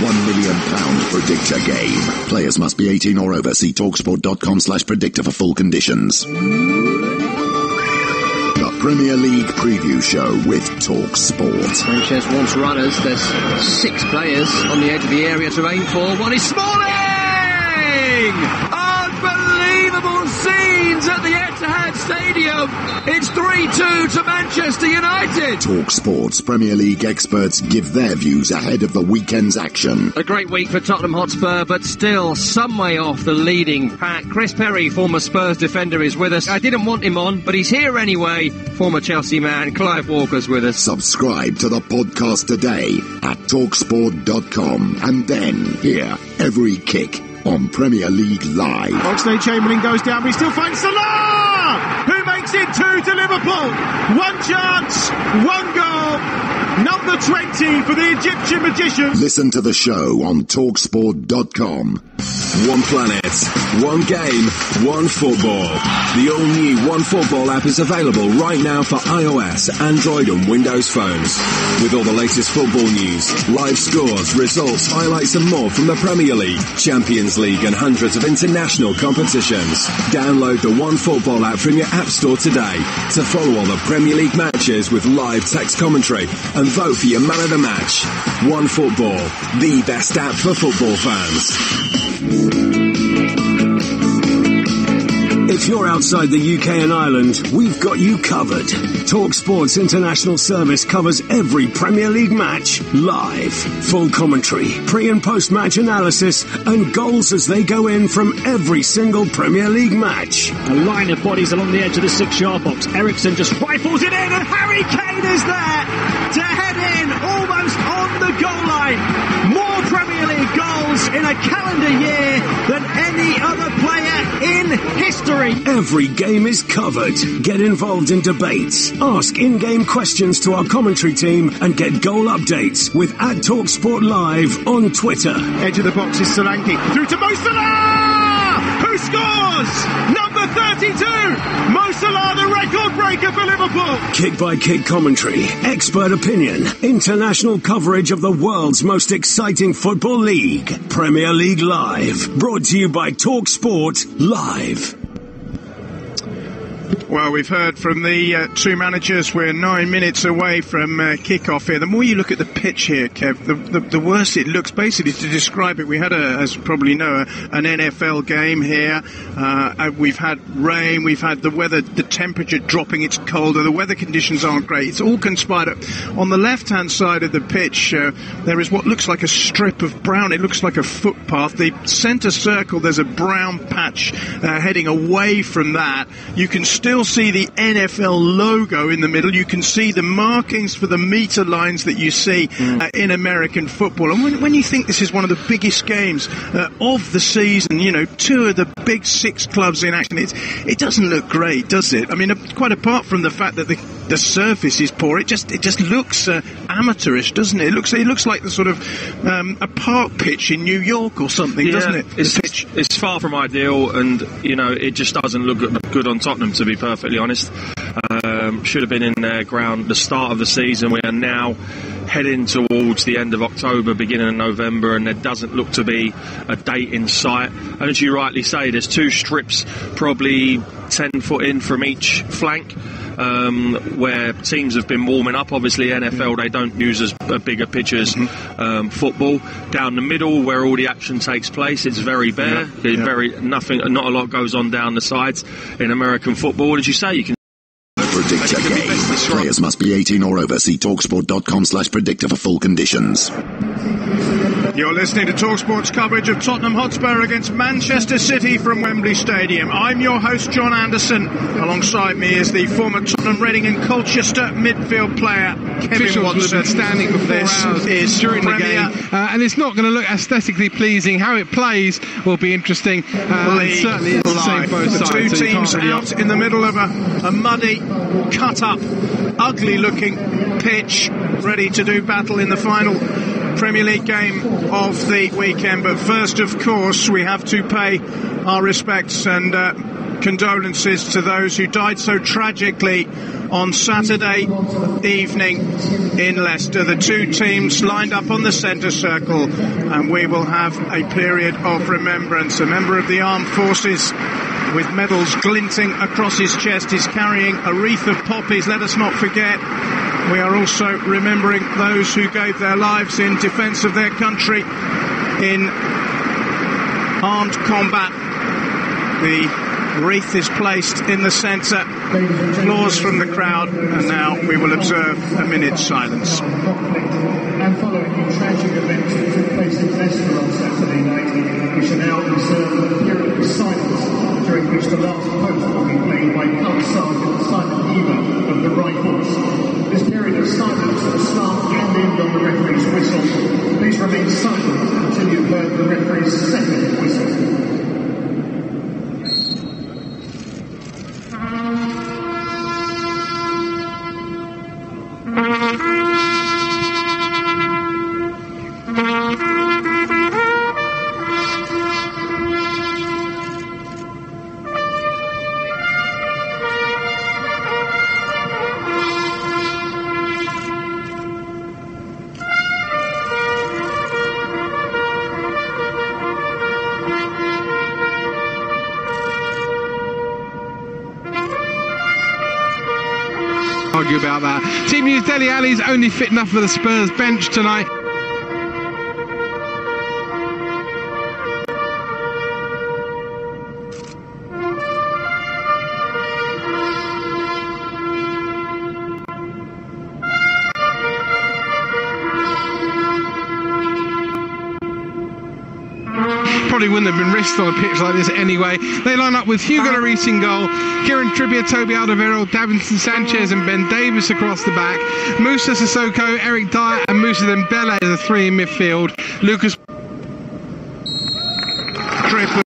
£1 million predictor game. Players must be 18 or over. See talksport.com/predictor for full conditions. The Premier League preview show with Talk Sport. Sanchez wants runners. There's 6 players on the edge of the area to aim for. One is Smalling! Unbelievable scenes at the Etihad Stadium. It's 3-2 to Manchester United. Talk Sport's Premier League experts give their views ahead of the weekend's action. A great week for Tottenham Hotspur, but still some way off the leading pack. Chris Perry, former Spurs defender, is with us. I didn't want him on, but he's here anyway. Former Chelsea man, Clive Walker's with us. Subscribe to the podcast today at talksport.com and then hear every kick on Premier League Live. Oxlade-Chamberlain goes down, but he still finds Salah, who makes it 2 to Liverpool. 1 chance, 1 goal. Number 20 for the Egyptian magician. Listen to the show on talksport.com. One planet, one game, one football. The all-new OneFootball app is available right now for iOS, Android and Windows phones. With all the latest football news, live scores, results, highlights and more from the Premier League, Champions League and hundreds of international competitions. Download the OneFootball app from your app store today to follow all the Premier League matches with live text commentary and vote for your man of the match. OneFootball, the best app for football fans. If you're outside the UK and Ireland, we've got you covered. TalkSport's international service covers every Premier League match live. Full commentary, pre- and post-match analysis, and goals as they go in from every single Premier League match. A line of bodies along the edge of the 6-yard box. Ericsson just rifles it in, and Harry Kane is there to head in almost on the goal line. More Premier League goals in a calendar year than any other player in history. Every game is covered. Get involved in debates. Ask in-game questions to our commentary team and get goal updates with @TalkSport Live on Twitter. Edge of the box is Solanke. Through to Mo Salah, who scores! Number 32! Mo Salah, the record breaker for Liverpool. Kick-by-kick commentary, expert opinion, international coverage of the world's most exciting football league. Premier League Live. Brought to you by TalkSport Live. Well, we've heard from the 2 managers. We're 9 minutes away from kick-off here. The more you look at the pitch here, Kev, the worse it looks. Basically, to describe it, we had, as you probably know, an NFL game here. We've had rain. We've had the weather, the temperature dropping. It's colder. The weather conditions aren't great. It's all conspired. On the left-hand side of the pitch, there is what looks like a strip of brown. It looks like a footpath. The centre circle, there's a brown patch heading away from that. You can still see the NFL logo in the middle. You can see the markings for the meter lines that you see in American football. And when you think this is one of the biggest games of the season, you know, 2 of the big 6 clubs in action, it doesn't look great, does it? I mean, quite apart from the fact that the surface is poor, it just looks amateurish, doesn't it? It looks like the sort of a park pitch in New York or something, doesn't it? It's far from ideal, and you know, it just doesn't look good on Tottenham, to be perfectly honest. Should have been in their ground the start of the season. We are now heading towards the end of October, beginning of November, and there doesn't look to be a date in sight. And as you rightly say, there's 2 strips, probably 10 foot in from each flank, where teams have been warming up. Obviously, NFL, they don't use as bigger pitches. Football down the middle, where all the action takes place, it's very bare. Not a lot goes on down the sides in American football. As you say, you can. Predictor game. Players must be 18 or over. See talksport.com/predictor for full conditions. You're listening to TalkSport's coverage of Tottenham Hotspur against Manchester City from Wembley Stadium. I'm your host, John Anderson. Alongside me is the former Tottenham, Reading and Colchester midfield player, Kevin Watson. Standing for 4 hours during the game, and it's not going to look aesthetically pleasing. How it plays will be interesting. Certainly it's the same both sides. The 2 teams out in the middle of a muddy, cut-up, ugly-looking pitch, ready to do battle in the final Premier League game of the weekend. But first, of course, we have to pay our respects and condolences to those who died so tragically on Saturday evening in Leicester. The two teams lined up on the centre circle, and we will have a period of remembrance. A member of the armed forces with medals glinting across his chest is carrying a wreath of poppies. Let us not forget, we are also remembering those who gave their lives in defence of their country in armed combat. The wreath is placed in the centre. Applause from the crowd, and now we will observe a minute's silence. And following the tragic events that took place in Leicester on Saturday night, we shall now observe a period of silence during which the last post will be played by Cub Sergeant Simon Eva of the Rifles. This period of silence will start and end on the referee's whistle. Please remain silent until you've heard the referee's second whistle. Argue about that. Team News Dele Alli's only fit enough for the Spurs bench tonight. Probably wouldn't have been risked on a pitch like this anyway. They line up with Hugo Lloris in goal, Kieran Trippier, Toby Alderweireld, Davinson Sanchez and Ben Davies across the back, Moussa Sissoko, Eric Dyer and Moussa Dembele as a three in midfield. Lucas Triple.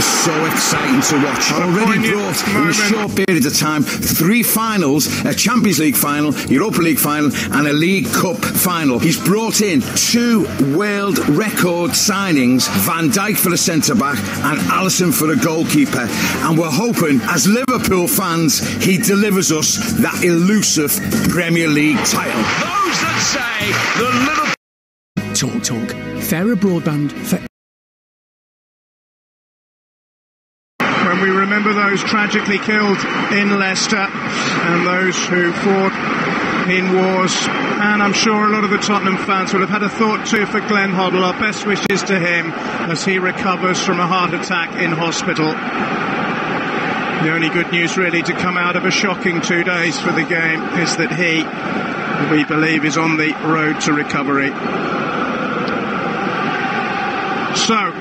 So exciting to watch. Already brought in a short period of time 3 finals, a Champions League final, Europa League final and a League Cup final. He's brought in 2 world record signings, Van Dijk for a centre-back and Alisson for a goalkeeper. And we're hoping, as Liverpool fans, he delivers us that elusive Premier League title. Those that say the little... Talk. Fairer broadband for... When we remember those tragically killed in Leicester and those who fought in wars, and I'm sure a lot of the Tottenham fans will have had a thought too for Glenn Hoddle. Our best wishes to him as he recovers from a heart attack in hospital. The only good news really to come out of a shocking 2 days for the game is that he, we believe, is on the road to recovery. So,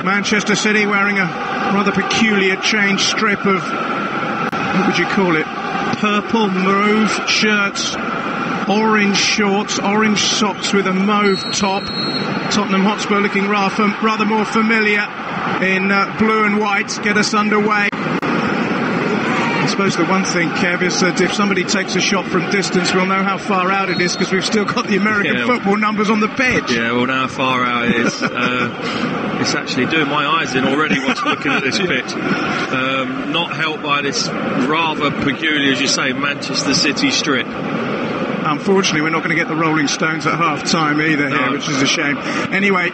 Manchester City wearing a rather peculiar change strip of, what would you call it, purple mauve shirts, orange shorts, orange socks with a mauve top. Tottenham Hotspur looking rather more familiar in blue and white. Get us underway. I suppose the one thing, Kev, is that if somebody takes a shot from distance, we'll know how far out it is because we've still got the American football numbers on the pitch. Yeah, we'll know how far out it is. It's actually doing my eyes in already watching looking at this pitch. Not helped by this rather peculiar, as you say, Manchester City strip. Unfortunately, we're not going to get the Rolling Stones at half-time either here, which is a shame. Anyway,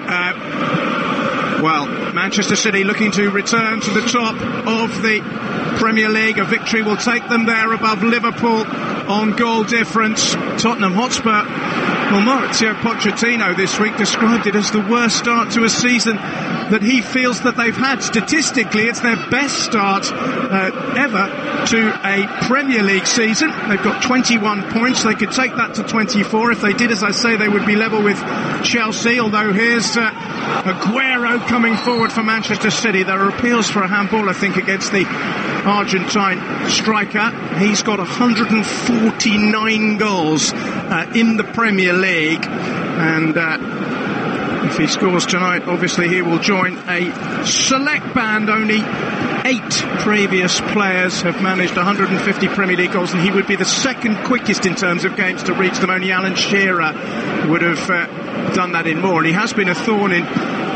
Manchester City looking to return to the top of the Premier League. A victory will take them there above Liverpool on goal difference. Tottenham Hotspur, well, Mauricio Pochettino this week described it as the worst start to a season that he feels that they've had. Statistically, it's their best start ever to a Premier League season. They've got 21 points. They could take that to 24. If they did, as I say, they would be level with Chelsea, although here's Aguero coming forward for Manchester City. There are appeals for a handball, I think, against the Argentine striker. He's got 149 goals in the Premier League, and if he scores tonight, obviously he will join a select band. Only 8 previous players have managed 150 Premier League goals, and he would be the second quickest in terms of games to reach them. Only Alan Shearer would have done that in more, and he has been a thorn in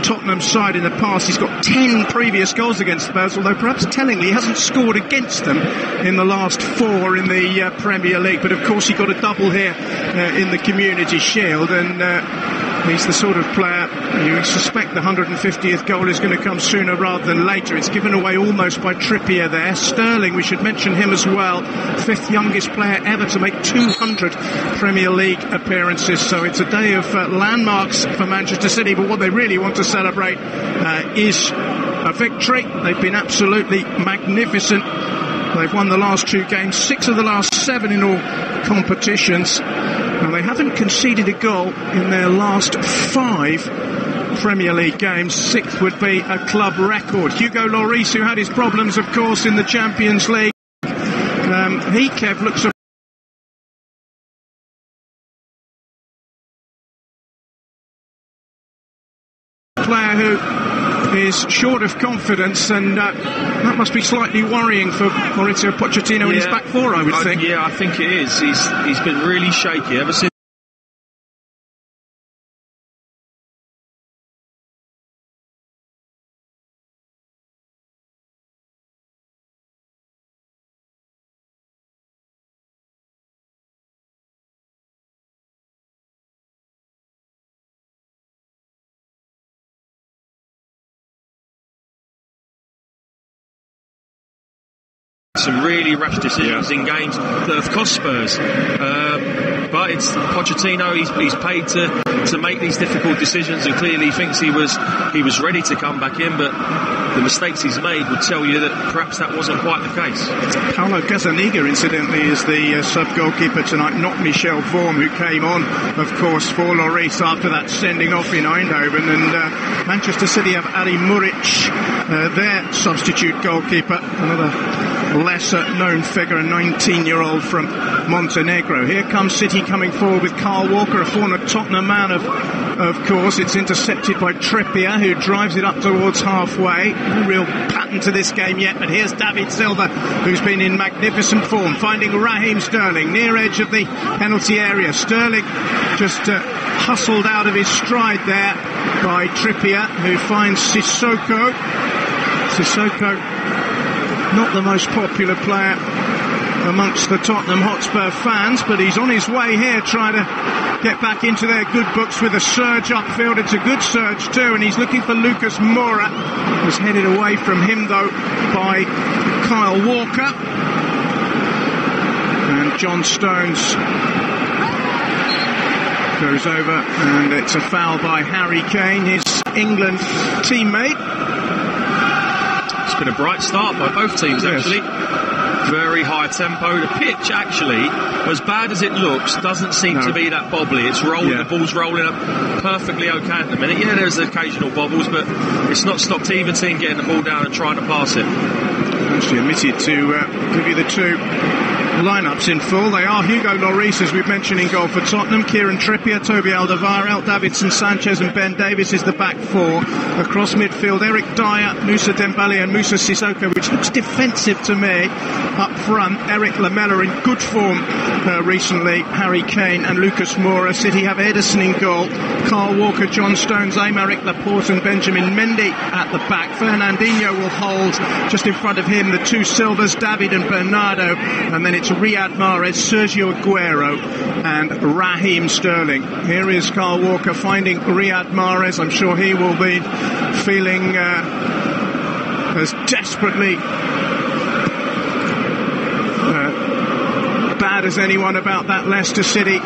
Tottenham's side in the past. He's got 10 previous goals against Spurs, although perhaps tellingly he hasn't scored against them in the last 4 in the Premier League. But of course he got a double here in the Community Shield, and he's the sort of player you suspect the 150th goal is going to come sooner rather than later. It's given away almost by Trippier there. Sterling, we should mention him as well, 5th youngest player ever to make 200 Premier League appearances. So it's a day of landmarks for Manchester City, but what they really want to celebrate is a victory. They've been absolutely magnificent. They've won the last 2 games, 6 of the last 7 in all competitions. Now, they haven't conceded a goal in their last 5 Premier League games. 6th would be a club record. Hugo Lloris, who had his problems, of course, in the Champions League. He, Kev, looks a player who is short of confidence, and that must be slightly worrying for Mauricio Pochettino in his back 4, I would think. Yeah, I think it is. He's been really shaky ever since. Some really rash decisions in games that have cost Spurs, but it's Pochettino. He's paid to make these difficult decisions, and clearly he thinks he was ready to come back in, but the mistakes he's made would tell you that perhaps that wasn't quite the case. Paulo Gazzaniga, incidentally, is the sub-goalkeeper tonight, not Michel Vorm, who came on, of course, for Lloris after that sending off in Eindhoven. And Manchester City have Ali Muric, their substitute goalkeeper, another lesser-known figure, a 19-year-old from Montenegro. Here comes City coming forward with Kyle Walker, a former Tottenham man, of course. It's intercepted by Trippier, who drives it up towards halfway. No real pattern to this game yet, but here's David Silva, who's been in magnificent form, finding Raheem Sterling, near edge of the penalty area. Sterling just hustled out of his stride there by Trippier, who finds Sissoko. Not the most popular player amongst the Tottenham Hotspur fans, but he's on his way here, trying to get back into their good books with a surge upfield. It's a good surge too, and he's looking for Lucas Moura. Was headed away from him though by Kyle Walker. And John Stones goes over, and it's a foul by Harry Kane, his England teammate. It's been a bright start by both teams, actually. Very high tempo. The pitch, actually, as bad as it looks, doesn't seem to be that bobbly. It's rolling, the ball's rolling up perfectly okay at the minute. Yeah, there's occasional bobbles, but it's not stopped either team getting the ball down and trying to pass it. Actually omitted to give you the 2 lineups in full. They are Hugo Lloris, as we've mentioned, in goal for Tottenham. Kieran Trippier, Toby Alderweireld, Davinson Sanchez and Ben Davies is the back 4. Across midfield, Eric Dyer, Moussa Dembele and Moussa Sissoko, which looks defensive to me. Up front, Eric Lamela in good form recently, Harry Kane and Lucas Moura. City have Ederson in goal, Kyle Walker, John Stones, Aymeric Laporte and Benjamin Mendy at the back. Fernandinho will hold just in front of him, the 2 Silvas, David and Bernardo, and then it's Riyad Mahrez, Sergio Aguero and Raheem Sterling. Here is Kyle Walker finding Riyad Mahrez. I'm sure he will be feeling as desperately bad as anyone about that Leicester City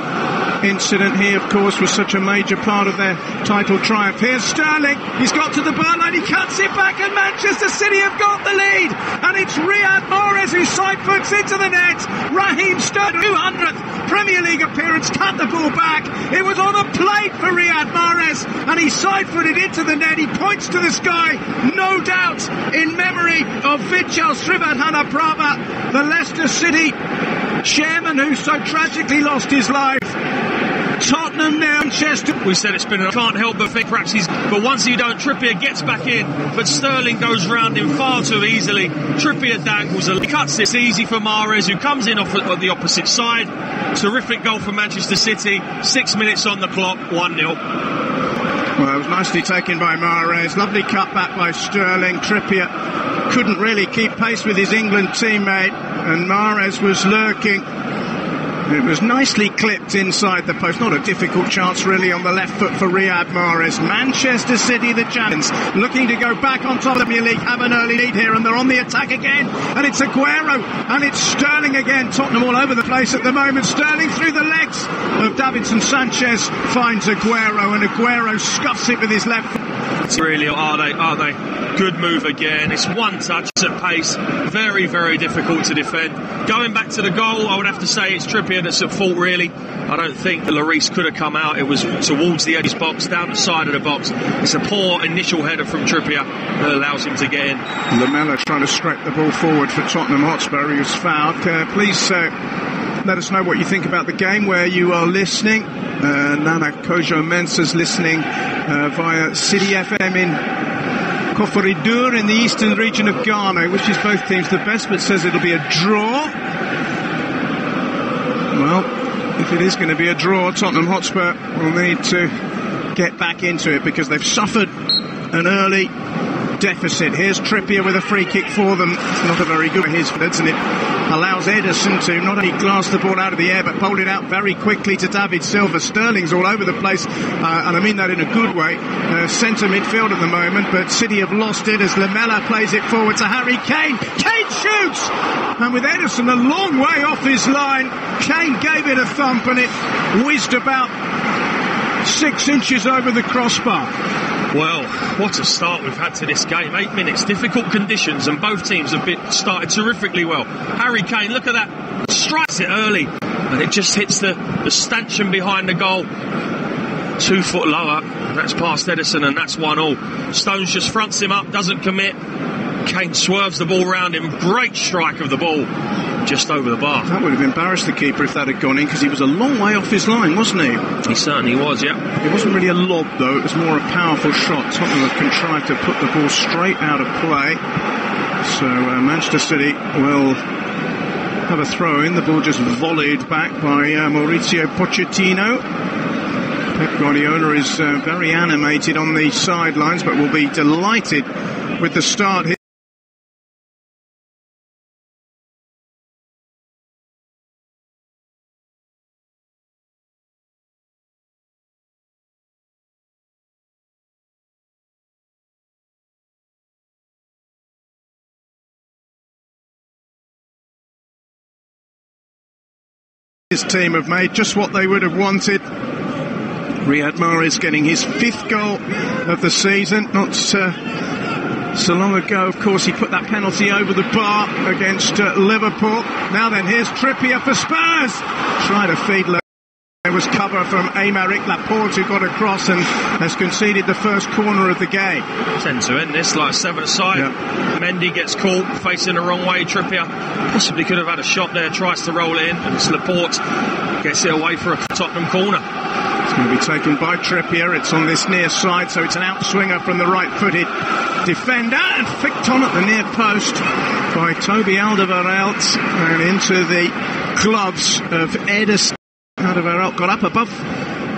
incident. He, of course, was such a major part of their title triumph. Here's Sterling. He's got to the byline. He cuts it back, and Manchester City have got the lead. And it's Riyad Mahrez who side foots into the net. Raheem Sterling, 200th Premier League appearance, cut the ball back. It was on a plate for Riyad Mahrez, and he side footed into the net. He points to the sky, no doubt in memory of Vichal Srivadhanaprabha, the Leicester City chairman who so tragically lost his life. Tottenham now, Manchester. We said it's been, I can't help but think perhaps but once you don't, Trippier gets back in, but Sterling goes round him far too easily. Trippier dangles, he cuts it. It's easy for Mahrez, who comes in off the opposite side. Terrific goal for Manchester City. 6 minutes on the clock, 1-0. Well, it was nicely taken by Mahrez. Lovely cut back by Sterling. Trippier couldn't really keep pace with his England teammate, and Mahrez was lurking. It was nicely clipped inside the post. Not a difficult chance really on the left foot for Riyad Mahrez. Manchester City, the champions, looking to go back on top of the Premier League, have an early lead here, and they're on the attack again. And it's Aguero, and it's Sterling again. Tottenham all over the place at the moment. Sterling through the legs of Davinson Sanchez finds Aguero, and Aguero scuffs it with his left foot. It's really, are they? Good move again. It's one touch at pace. Very, very difficult to defend. Going back to the goal, I would have to say it's Trippier that's at fault, really. I don't think Lloris could have come out. It was towards the edge of his box, down the side of the box. It's a poor initial header from Trippier that allows him to get in. Lamela trying to scrape the ball forward for Tottenham Hotspur. He was fouled. Please let us know what you think about the game, where you are listening. Nana Kojo Mensah's listening via City FM in Koforidou in the eastern region of Ghana, which is both teams the best, but says it'll be a draw. Well, if it is going to be a draw, Tottenham Hotspur will need to get back into it, because they've suffered an early deficit. Here's Trippier with a free kick for them. It's not a very good his, and it allows Ederson to not only glass the ball out of the air, but bowl it out very quickly to David Silva. Sterling's all over the place, and I mean that in a good way. Centre midfield at the moment, but City have lost it as Lamela plays it forward to Harry Kane. Kane shoots! And with Ederson a long way off his line, Kane gave it a thump, and it whizzed about 6 inches over the crossbar. Well, what a start we've had to this game. 8 minutes, difficult conditions, and both teams have started terrifically well. Harry Kane, look at that, strikes it early, and it just hits the stanchion behind the goal. 2 foot lower, that's past Ederson, and that's 1-1. Stones just fronts him up, doesn't commit. Kane swerves the ball round him. Great strike of the ball, just over the bar. That would have embarrassed the keeper if that had gone in, because he was a long way off his line, wasn't he? He certainly was, yeah. It wasn't really a lob, though. It was more a powerful shot. Tottenham have contrived to put the ball straight out of play. So Manchester City will have a throw in. The ball just volleyed back by Mauricio Pochettino. Pep Guardiola is very animated on the sidelines, but will be delighted with the start here. His team have made just what they would have wanted. Riyad Mahrez getting his 5th goal of the season. Not so long ago, of course, he put that penalty over the bar against Liverpool. Now then, here's Trippier for Spurs. Try to feed. There was cover from Aymeric Laporte, who got across and has conceded the first corner of the game. 10 to end this, like 7-a-side. Yep. Mendy gets caught, facing the wrong way. Trippier possibly could have had a shot there, tries to roll it in, and it's Laporte gets it away for a Tottenham corner. It's going to be taken by Trippier. It's on this near side, so it's an outswinger from the right-footed defender, and flicked on at the near post by Toby Alderweireld, and into the gloves of Ederson. Alderweireld got up above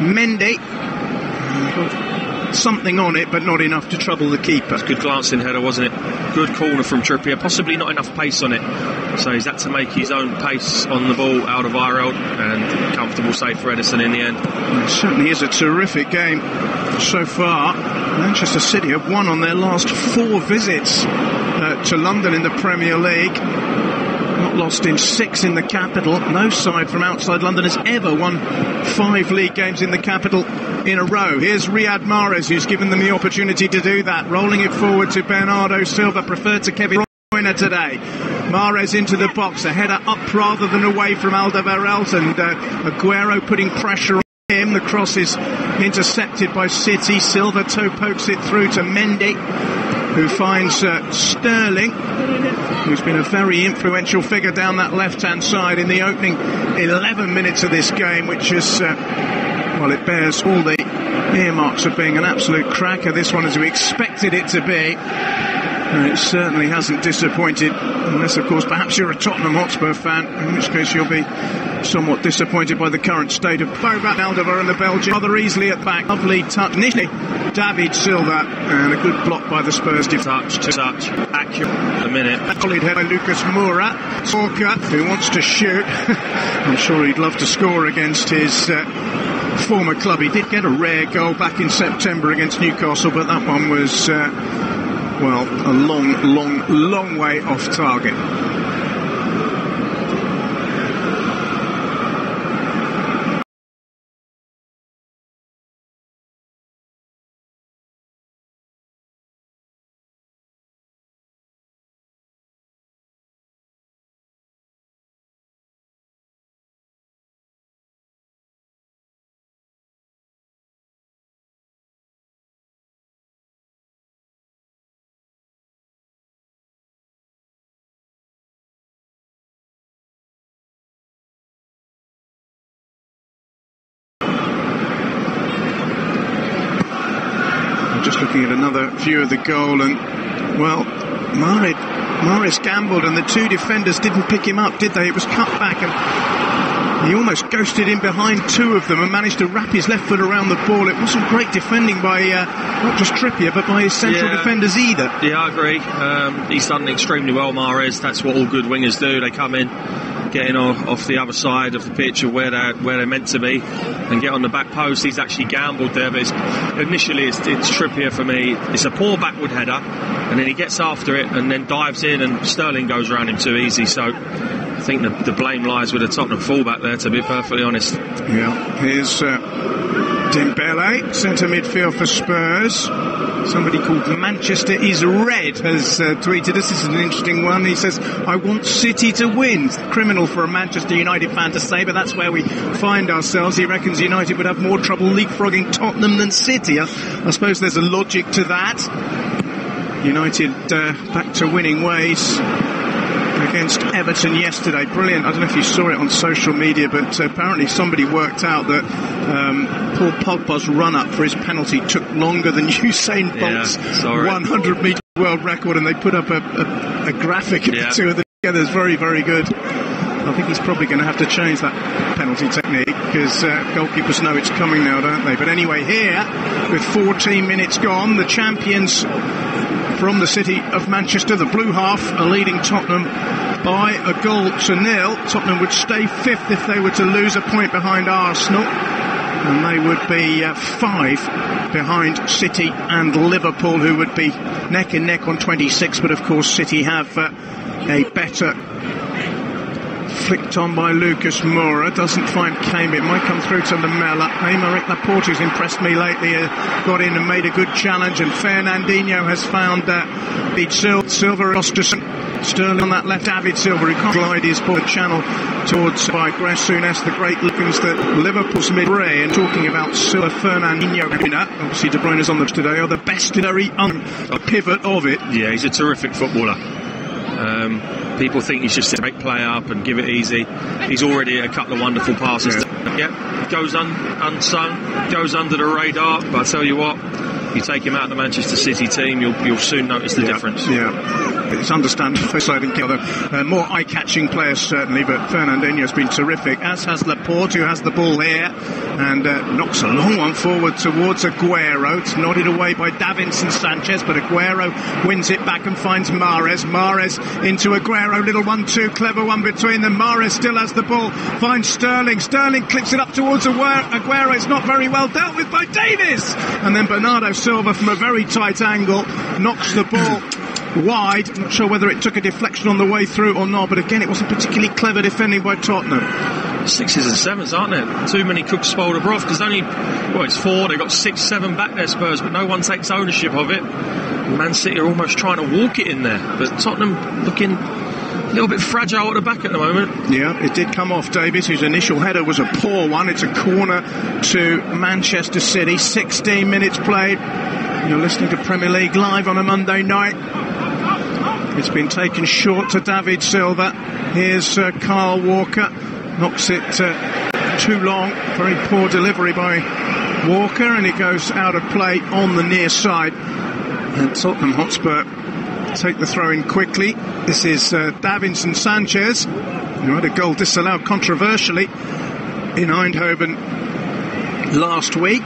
Mendy, got something on it, but not enough to trouble the keeper. It's a good glancing header, wasn't it? Good corner from Trippier, possibly not enough pace on it, so he's had to make his own pace on the ball, Alderweireld, and comfortable save for Ederson in the end. It certainly is a terrific game so far. Manchester City have won on their last 4 visits to London in the Premier League. Not lost in 6 in the capital. No side from outside London has ever won 5 league games in the capital in a row. Here's Riyad Mahrez, who's given them the opportunity to do that. Rolling it forward to Bernardo Silva, preferred to Kevin De Bruyne today. Mahrez into the box, a header up rather than away from Alderweireld, and Aguero putting pressure on him. The cross is intercepted by City. Silva toe pokes it through to Mendy, who finds Sterling, who's been a very influential figure down that left-hand side in the opening 11 minutes of this game, which is, well, it bears all the earmarks of being an absolute cracker. This one, as we expected it to be. It certainly hasn't disappointed, unless, of course, perhaps you're a Tottenham Hotspur fan, in which case you'll be somewhat disappointed by the current state of Bobat Alderweireld and the Belgian. Rather easily at back. Lovely touch. Initially, David Silva, and a good block by the Spurs. Touch, accurate a minute. Solid head by Lucas Moura. Walker, who wants to shoot. I'm sure he'd love to score against his former club. He did get a rare goal back in September against Newcastle, but that one was, a long way off target. Just looking at another view of the goal, and Mahrez gambled, and the two defenders didn't pick him up, did they? It was cut back, and he almost ghosted in behind two of them and managed to wrap his left foot around the ball. It wasn't great defending by not just Trippier, but by his central defenders either. Yeah, I agree. He's done extremely well, Mahrez. That's what all good wingers do. They come in, getting off the other side of the pitch of where they're meant to be, and get on the back post. He's actually gambled there, but initially it's Trippier for me. It's a poor backward header, and then he gets after it and then dives in, and Sterling goes around him too easy. So I think the blame lies with the Tottenham fullback there, to be perfectly honest. Yeah, here's Dembele, centre midfield for Spurs. Somebody called Manchester is Red has tweeted us. This is an interesting one. He says, I want City to win. It's criminal for a Manchester United fan to say, but that's where we find ourselves. He reckons United would have more trouble leapfrogging Tottenham than City. I suppose there's a logic to that. United back to winning ways against Everton yesterday. Brilliant. I don't know if you saw it on social media, but apparently somebody worked out that Paul Pogba's run-up for his penalty took longer than Usain Bolt's 100-metre world record, and they put up a graphic of the two of them together. It's very, very good. I think he's probably going to have to change that penalty technique, because goalkeepers know it's coming now, don't they? But anyway, here, with 14 minutes gone, the champions from the city of Manchester, the Blue Half, are leading Tottenham by a goal to nil. Tottenham would stay fifth if they were to lose a point behind Arsenal, and they would be 5 behind City and Liverpool, who would be neck and neck on 26. But of course City have a better. Flicked on by Lucas Moura, doesn't find Kane. It might come through to Lamela. Aymeric Laporte, who's impressed me lately, got in and made a good challenge, and Fernandinho has found Silva and Sterling on that left. David Silva, who can't glide his ball channel towards by Grasunes, the great lookings that Liverpool's mid-ray. And talking about Silva, Fernandinho, obviously De Bruyne is on the today, are the best very pivot of it. Yeah, he's a terrific footballer. People think he's just a great play up and give it easy. He's already a couple of wonderful passes. Goes unsung, goes under the radar. But I tell you what, you take him out of the Manchester City team, you'll soon notice the difference. Yeah, it's understandable. More eye-catching players certainly, but Fernandinho's been terrific, as has Laporte, who has the ball here and knocks a long one forward towards Aguero. It's nodded away by Davinson Sanchez, but Aguero wins it back and finds Mahrez into Aguero, little 1-2, clever one between them. Mahrez still has the ball, finds Sterling clips it up towards Aguero. It's not very well dealt with by Davies, and then Bernardo Silva from a very tight angle knocks the ball wide. I'm not sure whether it took a deflection on the way through or not, but again it wasn't particularly clever defending by Tottenham. 6s and 7s, aren't there? Too many cooks spoiled a broth, because it's 4, they've got 6-7 back there, Spurs, but no one takes ownership of it. Man City are almost trying to walk it in there, but Tottenham looking a little bit fragile at the back at the moment. Yeah, it did come off Davies, whose initial header was a poor one. It's a corner to Manchester City. 16 minutes played. You're listening to Premier League Live on a Monday night. It's been taken short to David Silva. Here's Kyle Walker. Knocks it too long. Very poor delivery by Walker, and it goes out of play on the near side. And Tottenham Hotspur take the throw in quickly. This is Davinson Sanchez, who had a goal disallowed controversially in Eindhoven last week.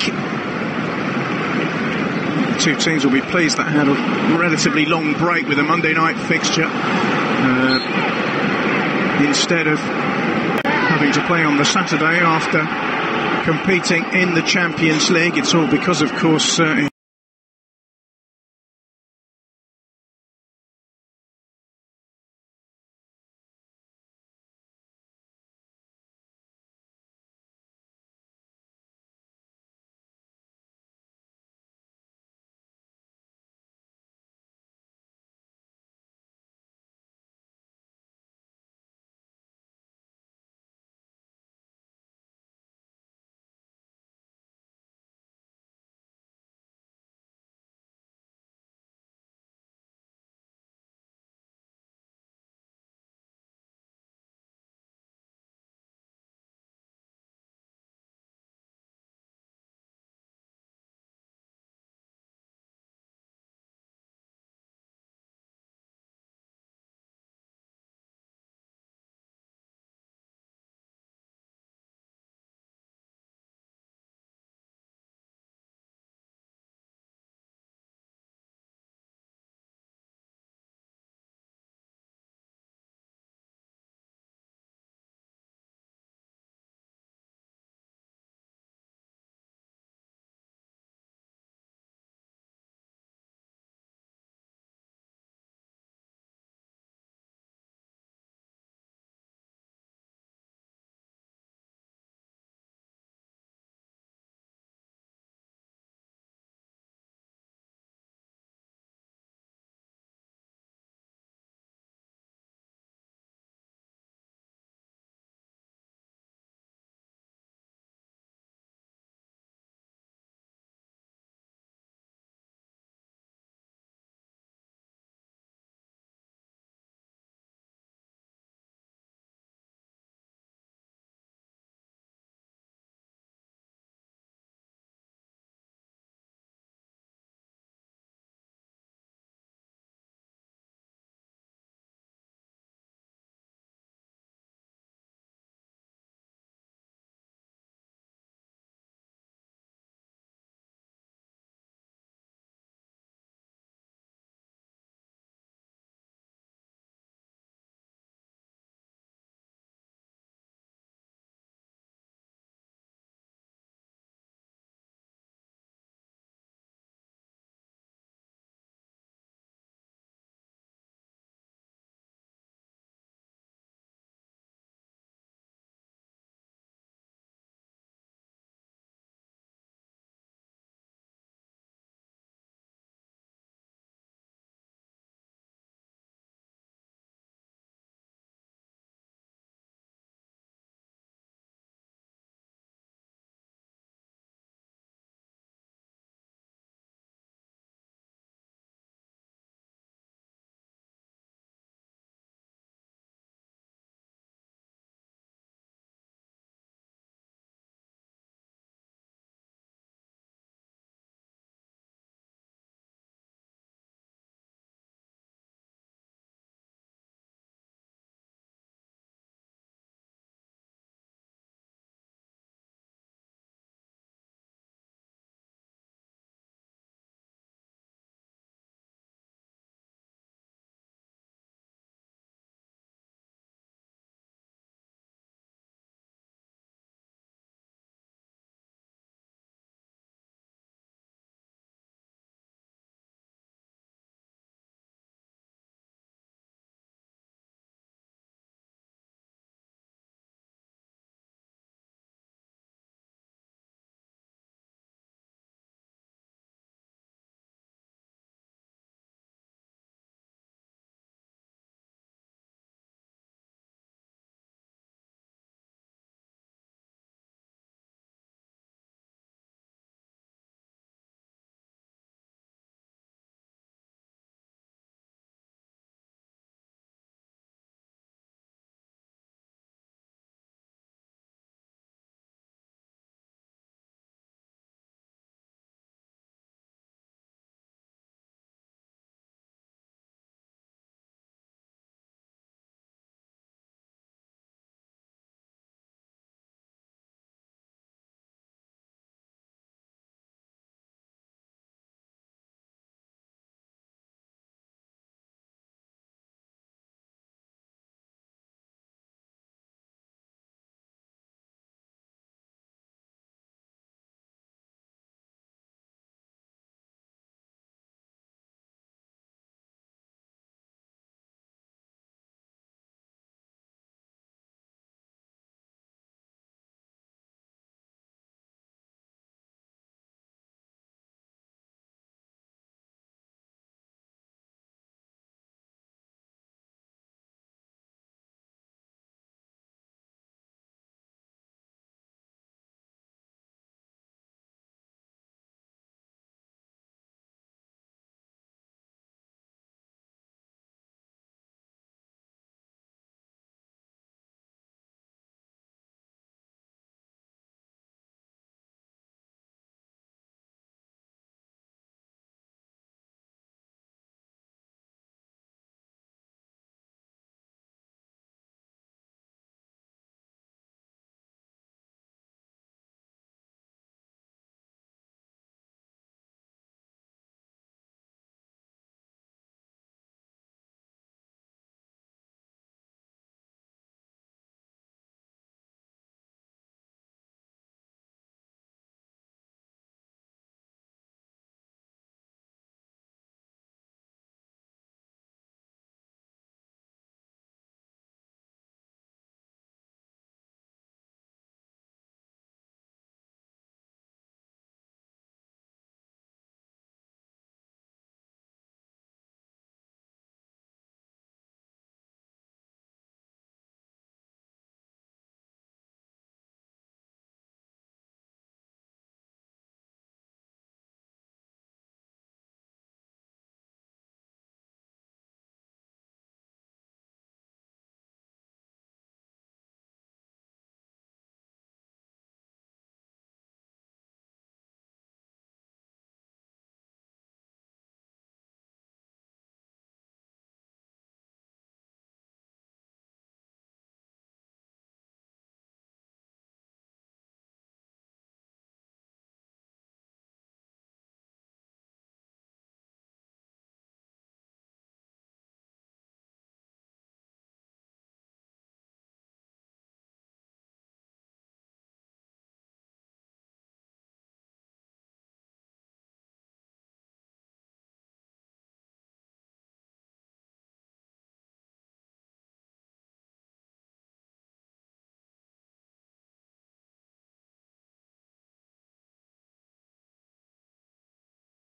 The two teams will be pleased that had a relatively long break with a Monday night fixture instead of having to play on the Saturday after competing in the Champions League. It's all because, of course,